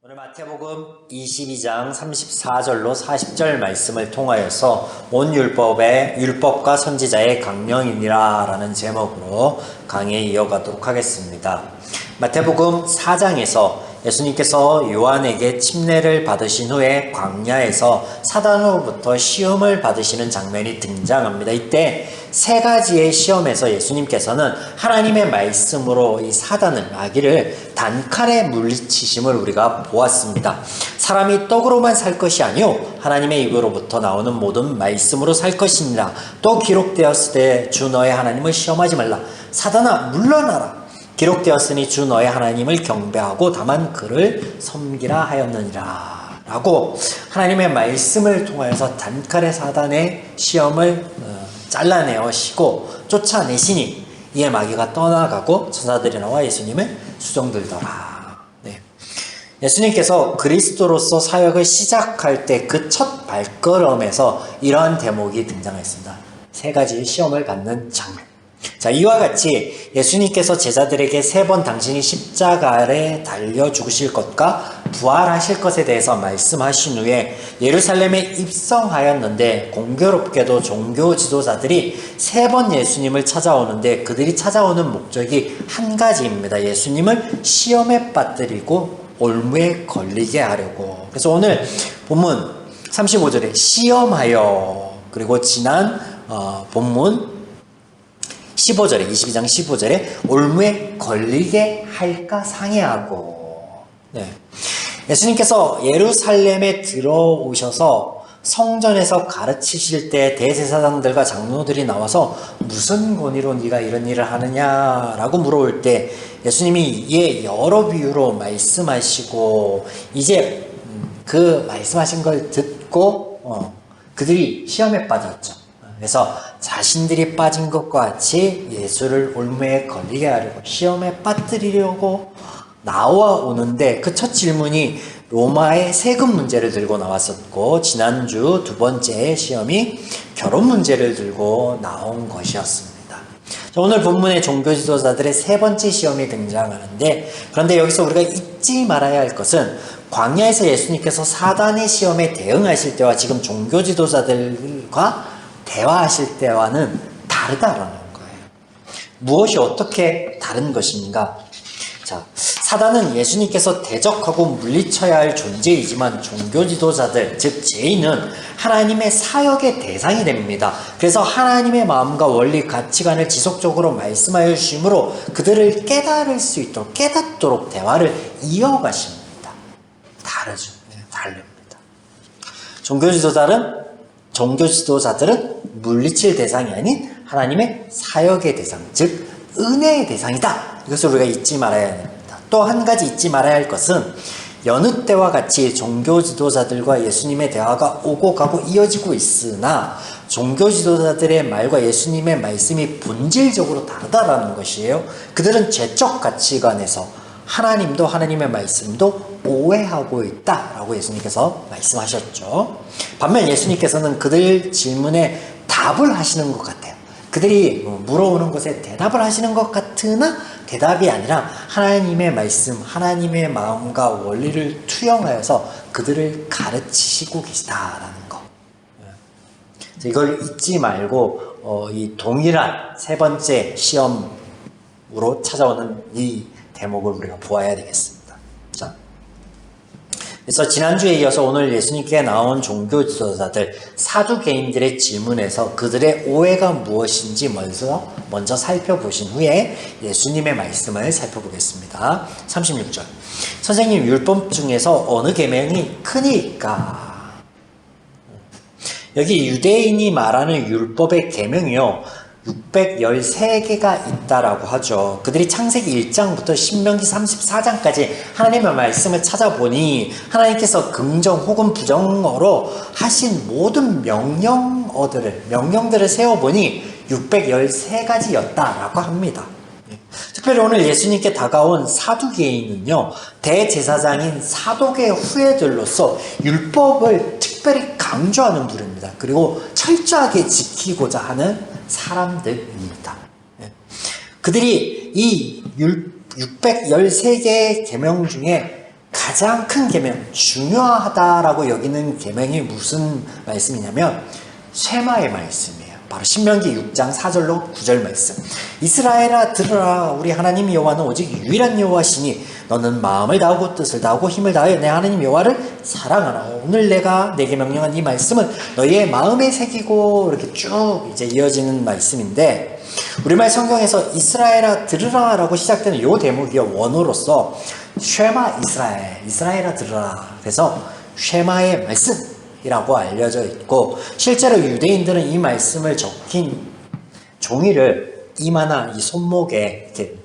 오늘 마태복음 22장 34절로 40절 말씀을 통하여서 온 율법의 율법과 선지자의 강령이니라 라는 제목으로 강의 이어가도록 하겠습니다. 마태복음 4장에서 예수님께서 요한에게 침례를 받으신 후에 광야에서 사단으로부터 시험을 받으시는 장면이 등장합니다. 이때 세 가지의 시험에서 예수님께서는 하나님의 말씀으로 이 사단을, 마귀를 단칼에 물리치심을 우리가 보았습니다. 사람이 떡으로만 살 것이 아니요 하나님의 입으로부터 나오는 모든 말씀으로 살 것이니라. 또 기록되었을 때 주 너의 하나님을 시험하지 말라. 사단아 물러나라. 기록되었으니 주 너의 하나님을 경배하고 다만 그를 섬기라 하였느니라 라고 하나님의 말씀을 통하여서 단칼에 사단의 시험을 잘라내시고 쫓아내시니 이에 마귀가 떠나가고 천사들이 나와 예수님을 수종들더라. 예수님께서 그리스도로서 사역을 시작할 때 그 첫 발걸음에서 이러한 대목이 등장했습니다. 세 가지 시험을 받는 장면. 자, 이와 같이 예수님께서 제자들에게 세 번 당신이 십자가에 달려 죽으실 것과 부활하실 것에 대해서 말씀하신 후에 예루살렘에 입성하였는데 공교롭게도 종교 지도자들이 세 번 예수님을 찾아오는데 그들이 찾아오는 목적이 한 가지입니다. 예수님을 시험에 빠뜨리고 올무에 걸리게 하려고. 그래서 오늘 본문 35절에 시험하여, 그리고 지난 본문 15절에 22장 15절에 올무에 걸리게 할까 상의하고. 예수님께서 예루살렘에 들어오셔서 성전에서 가르치실 때 대제사장들과 장로들이 나와서 무슨 권위로 네가 이런 일을 하느냐라고 물어올 때 예수님이 이에 여러 비유로 말씀하시고 이제 그 말씀하신 걸 듣고 그들이 시험에 빠졌죠. 그래서 자신들이 빠진 것과 같이 예수를 올무에 걸리게 하려고 시험에 빠뜨리려고 나와오는데 그 첫 질문이 로마의 세금 문제를 들고 나왔었고 지난주 두 번째 시험이 결혼 문제를 들고 나온 것이었습니다. 오늘 본문의 종교 지도자들의 세 번째 시험이 등장하는데, 그런데 여기서 우리가 잊지 말아야 할 것은 광야에서 예수님께서 사단의 시험에 대응하실 때와 지금 종교 지도자들과 대화하실 때와는 다르다라는 거예요. 무엇이 어떻게 다른 것인가? 자, 사단은 예수님께서 대적하고 물리쳐야 할 존재이지만 종교 지도자들, 즉 죄인은 하나님의 사역의 대상이 됩니다. 그래서 하나님의 마음과 원리, 가치관을 지속적으로 말씀하여 주심으로 그들을 깨달을 수 있도록, 깨닫도록 대화를 이어가십니다. 다르죠. 다릅니다. 종교 지도자들은 물리칠 대상이 아닌 하나님의 사역의 대상, 즉 은혜의 대상이다. 이것을 우리가 잊지 말아야 합니다. 또 한 가지 잊지 말아야 할 것은 여느 때와 같이 종교 지도자들과 예수님의 대화가 오고 가고 이어지고 있으나 종교 지도자들의 말과 예수님의 말씀이 본질적으로 다르다라는 것이에요. 그들은 죄적 가치관에서 하나님도 하나님의 말씀도 오해하고 있다라고 예수님께서 말씀하셨죠. 반면 예수님께서는 그들 질문에 답을 하시는 것 같아요. 그들이 물어오는 것에 대답을 하시는 것 같으나 대답이 아니라 하나님의 말씀, 하나님의 마음과 원리를 투영하여서 그들을 가르치시고 계시다라는 거. 이걸 잊지 말고 이 동일한 세 번째 시험으로 찾아오는 이 대목을 우리가 보아야 되겠습니다. 자, 그래서 지난주에 이어서 오늘 예수님께 나온 종교 지도자들, 사두개인들의 질문에서 그들의 오해가 무엇인지 먼저 살펴보신 후에 예수님의 말씀을 살펴보겠습니다. 36절. 선생님, 율법 중에서 어느 계명이 크니까? 여기 유대인이 말하는 율법의 계명이요 613개가 있다라고 하죠. 그들이 창세기 1장부터 신명기 34장까지 하나님의 말씀을 찾아보니 하나님께서 긍정 혹은 부정어로 하신 모든 명령들을 세워보니 613가지였다라고 합니다. 특별히 오늘 예수님께 다가온 사두개인은요, 대제사장인 사독의 후예들로서 율법을 특별히 강조하는 부류입니다. 그리고 철저하게 지키고자 하는 사람들입니다. 그들이 이 613개의 계명 중에 가장 큰 계명, 중요하다라고 여기는 계명이 무슨 말씀이냐면 쉐마의 말씀이에요. 바로 신명기 6장 4절로 9절 말씀. 이스라엘아 들으라, 우리 하나님 여호와는 오직 유일한 여호와시니 너는 마음을 다하고 뜻을 다하고 힘을 다하여 내 하나님 여호와를 사랑하라. 오늘 내가 내게 명령한 이 말씀은 너희의 마음에 새기고, 이렇게 쭉 이제 이어지는 말씀인데, 우리말 성경에서 이스라엘아 들으라라고 시작되는 요 대목이 원어로서 쉐마 이스라엘, 이스라엘아 들으라. 그래서 쉐마의 말씀이라고 알려져 있고, 실제로 유대인들은 이 말씀을 적힌 종이를 이마나 이 손목에 이렇게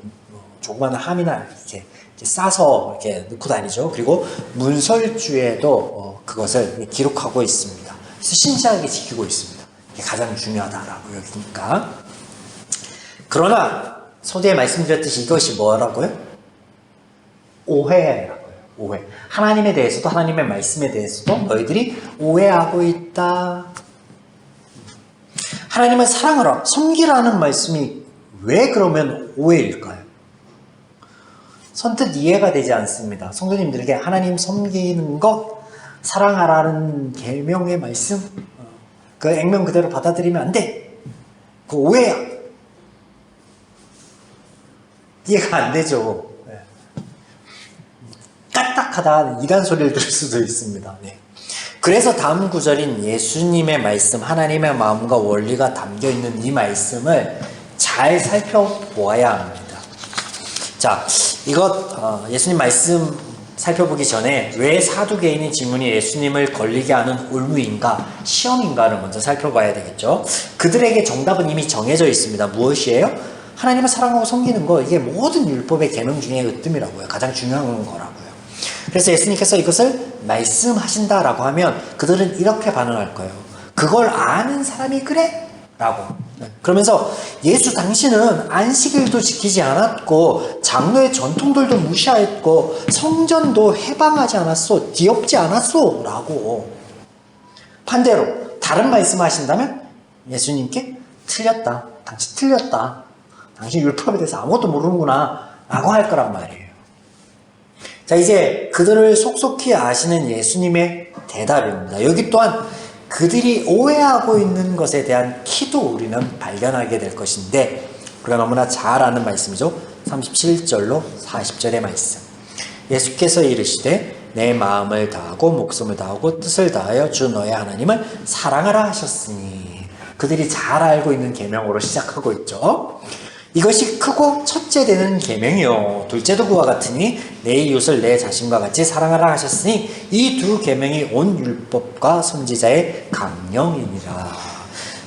조그마한 함이나 이렇게 싸서 이렇게 넣고 다니죠. 그리고 문설주에도 그것을 기록하고 있습니다. 그래서 신실하게 지키고 있습니다. 이게 가장 중요하다라고 여기니까. 그러나 서두에 말씀드렸듯이 이것이 뭐라고요? 오해라고요. 오해. 하나님에 대해서도, 하나님의 말씀에 대해서도 너희들이 오해하고 있다. 하나님을 사랑하라, 섬기라는 말씀이 왜 그러면 오해일까요? 선뜻 이해가 되지 않습니다. 성도님들에게 하나님 섬기는 것, 사랑하라는 계명의 말씀, 그 액면 그대로 받아들이면 안 돼. 그 오해야. 이해가 안 되죠. 까딱하다 이란 소리를 들을 수도 있습니다. 네. 그래서 다음 구절인 예수님의 말씀, 하나님의 마음과 원리가 담겨있는 이 말씀을 잘 살펴보아야 합니다. 자, 이것 예수님 말씀 살펴보기 전에 왜 사두개인의 질문이 예수님을 걸리게 하는 올무인가, 시험인가를 먼저 살펴봐야 되겠죠. 그들에게 정답은 이미 정해져 있습니다. 무엇이에요? 하나님을 사랑하고 섬기는 거, 이게 모든 율법의 계명 중에 으뜸이라고요. 가장 중요한 거라고요. 그래서 예수님께서 이것을 말씀하신다라고 하면 그들은 이렇게 반응할 거예요. 그걸 아는 사람이 그래? 라고. 그러면서 예수 당신은 안식일도 지키지 않았고 장로의 전통들도 무시했고 성전도 해방하지 않았소, 뒤엎지 않았소 라고. 반대로 다른 말씀하신다면 예수님께 틀렸다, 당신 틀렸다, 당신 율법에 대해서 아무것도 모르는구나 라고 할 거란 말이에요. 자, 이제 그들을 속속히 아시는 예수님의 대답입니다. 여기 또한 그들이 오해하고 있는 것에 대한 키도 우리는 발견하게 될 것인데, 우리가 너무나 잘 아는 말씀이죠. 37절로 40절의 말씀. 예수께서 이르시되 내 마음을 다하고 목숨을 다하고 뜻을 다하여 주 너의 하나님을 사랑하라 하셨으니. 그들이 잘 알고 있는 계명으로 시작하고 있죠. 이것이 크고 첫째 되는 계명이요 둘째도 그와 같으니 내 이웃을 내 자신과 같이 사랑하라 하셨으니 이 두 계명이 온 율법과 선지자의 강령이니라.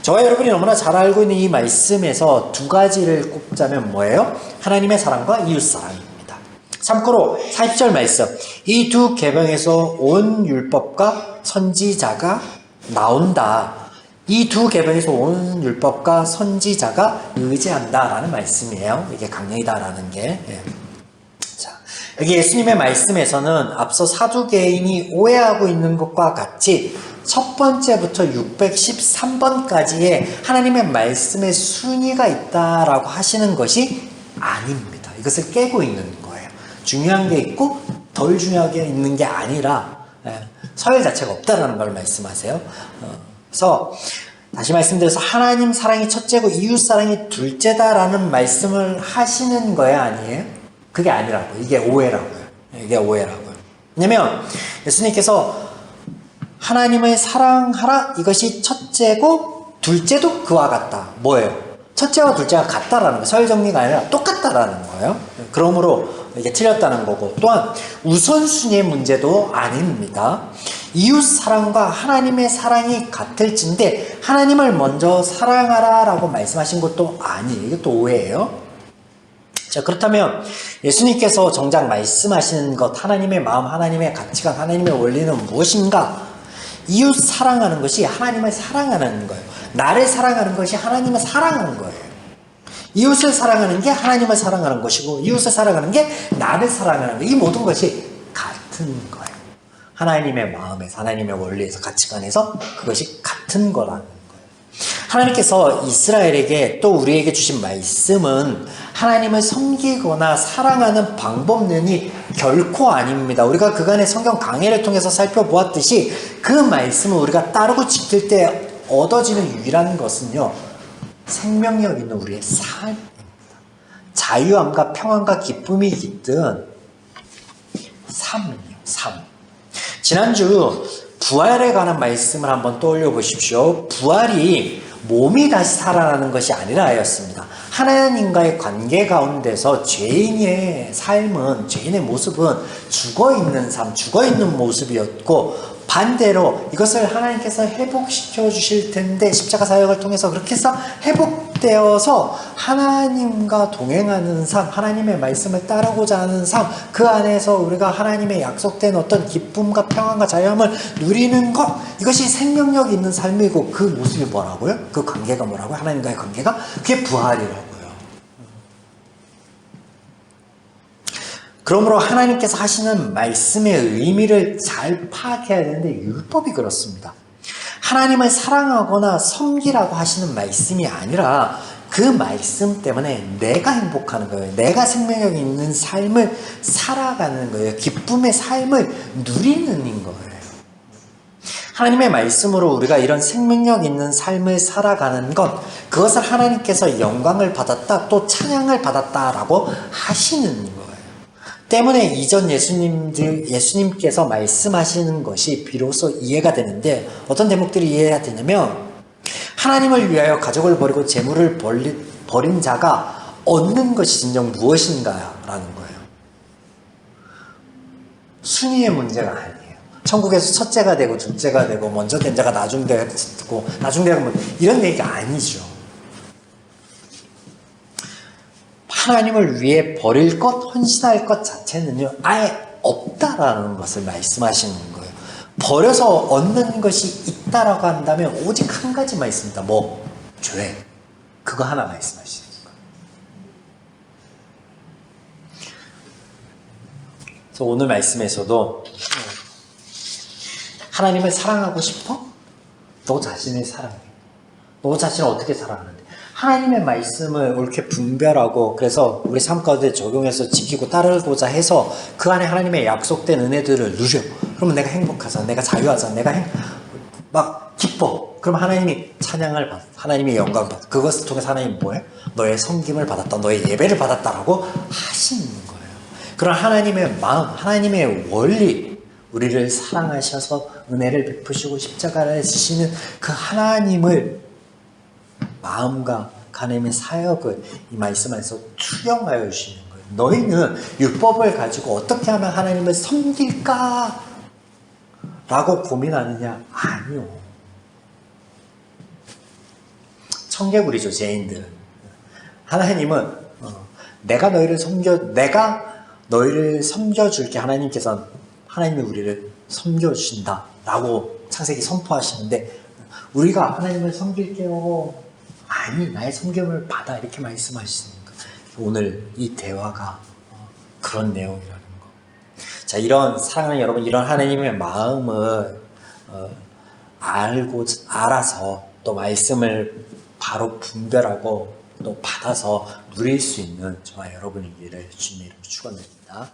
저와 여러분이 너무나 잘 알고 있는 이 말씀에서 두 가지를 꼽자면 뭐예요? 하나님의 사랑과 이웃 사랑입니다. 참고로 40절 말씀, 이 두 계명에서 온 율법과 선지자가 나온다. 이 두 계명에서 온 율법과 선지자가 의지한다라는 말씀이에요. 이게 강령이다라는 게. 자, 여기 예수님의 말씀에서는 앞서 사두개인이 오해하고 있는 것과 같이 첫 번째부터 613번까지의 하나님의 말씀의 순위가 있다라고 하시는 것이 아닙니다. 이것을 깨고 있는 거예요. 중요한 게 있고 덜 중요하게 있는 게 아니라 서열 자체가 없다라는 걸 말씀하세요. 그래서 다시 말씀드려서 하나님 사랑이 첫째고 이웃 사랑이 둘째다라는 말씀을 하시는 거야, 아니에요? 그게 아니라고. 이게 오해라고요. 이게 오해라고요. 왜냐면 예수님께서 하나님을 사랑하라, 이것이 첫째고 둘째도 그와 같다. 뭐예요? 첫째와 둘째가 같다라는 거예요. 서열 정리가 아니라 똑같다라는 거예요. 그러므로 이게 틀렸다는 거고, 또한 우선순위의 문제도 아닙니다. 이웃 사랑과 하나님의 사랑이 같을진데 하나님을 먼저 사랑하라 라고 말씀하신 것도 아니에요. 이것도 오해예요. 자, 그렇다면 예수님께서 정작 말씀하시는 것, 하나님의 마음, 하나님의 가치관, 하나님의 원리는 무엇인가? 이웃 사랑하는 것이 하나님을 사랑하는 거예요. 나를 사랑하는 것이 하나님을 사랑하는 거예요. 이웃을 사랑하는 게 하나님을 사랑하는 것이고 이웃을 사랑하는 게 나를 사랑하는 거예요. 이 모든 것이 같은 거예요. 하나님의 마음에서, 하나님의 원리에서, 가치관에서 그것이 같은 거라는 거예요. 하나님께서 이스라엘에게 또 우리에게 주신 말씀은 하나님을 섬기거나 사랑하는 방법론이 결코 아닙니다. 우리가 그간의 성경 강해를 통해서 살펴보았듯이 그 말씀을 우리가 따르고 지킬 때 얻어지는 유일한 것은요, 생명력 있는 우리의 삶입니다. 자유함과 평안과 기쁨이 깃든 삶이에요. 삶. 지난주 부활에 관한 말씀을 한번 떠올려 보십시오. 부활이 몸이 다시 살아나는 것이 아니라 하였습니다. 하나님과의 관계 가운데서 죄인의 삶은, 죄인의 모습은 죽어있는 삶, 죽어있는 모습이었고, 반대로 이것을 하나님께서 회복시켜 주실 텐데 십자가 사역을 통해서 그렇게 해서 회복되어서 하나님과 동행하는 삶, 하나님의 말씀을 따르고자 하는 삶, 그 안에서 우리가 하나님의 약속된 어떤 기쁨과 평안과 자유함을 누리는 것, 이것이 생명력 있는 삶이고, 그 모습이 뭐라고요? 그 관계가 뭐라고요? 하나님과의 관계가? 그게 부활이라고요. 그러므로 하나님께서 하시는 말씀의 의미를 잘 파악해야 되는데, 율법이 그렇습니다. 하나님을 사랑하거나 섬기라고 하시는 말씀이 아니라 그 말씀 때문에 내가 행복하는 거예요. 내가 생명력 있는 삶을 살아가는 거예요. 기쁨의 삶을 누리는 거예요. 하나님의 말씀으로 우리가 이런 생명력 있는 삶을 살아가는 것, 그것을 하나님께서 영광을 받았다, 또 찬양을 받았다라고 하시는 거예요. 때문에 이전 예수님께서 말씀하시는 것이 비로소 이해가 되는데, 어떤 대목들이 이해가 되냐면, 하나님을 위하여 가족을 버리고 재물을 버린 자가 얻는 것이 진정 무엇인가라는 거예요. 순위의 문제가 아니에요. 천국에서 첫째가 되고 둘째가 되고 먼저 된 자가 나중되고 나중되고 뭐 이런 얘기가 아니죠. 하나님을 위해 버릴 것, 헌신할 것 자체는요, 아예 없다라는 것을 말씀하시는 거예요. 버려서 얻는 것이 있다라고 한다면 오직 한 가지만 있습니다. 뭐? 죄. 그거 하나 말씀하시는 거예요. 그래서 오늘 말씀에서도 하나님을 사랑하고 싶어? 너 자신을 사랑해. 너 자신을 어떻게 사랑하는데? 하나님의 말씀을 옳게 분별하고, 그래서 우리 삶 가운데 적용해서 지키고 따르고자 해서 그 안에 하나님의 약속된 은혜들을 누려. 그러면 내가 행복하잖아. 내가 자유하잖아. 내가 막 기뻐. 그럼 하나님이 찬양을 받아. 하나님이 영광을 받아. 그것을 통해서 하나님이 뭐예요? 너의 섬김을 받았다. 너의 예배를 받았다라고 하시는 거예요. 그런 하나님의 마음, 하나님의 원리, 우리를 사랑하셔서 은혜를 베푸시고 십자가를 지시는 그 하나님을 마음과 하나님의 사역을 이 말씀 안에서 투영하여 주시는 거예요. 너희는 율법을 가지고 어떻게 하면 하나님을 섬길까? 라고 고민하느냐? 아니요. 청개구리죠, 죄인들. 하나님은 내가 너희를 섬겨줄게. 하나님이 우리를 섬겨주신다 라고 창세기 선포하시는데, 우리가 하나님을 섬길게요. 아니, 나의 섬김을 받아. 이렇게 말씀하시는 거예요. 오늘 이 대화가 그런 내용이라는 거. 자, 이런 사랑하는 여러분, 이런 하나님의 마음을 알아서 또 말씀을 바로 분별하고 또 받아서 누릴 수 있는 저와 여러분이기를 주님 이름으로 축원드립니다.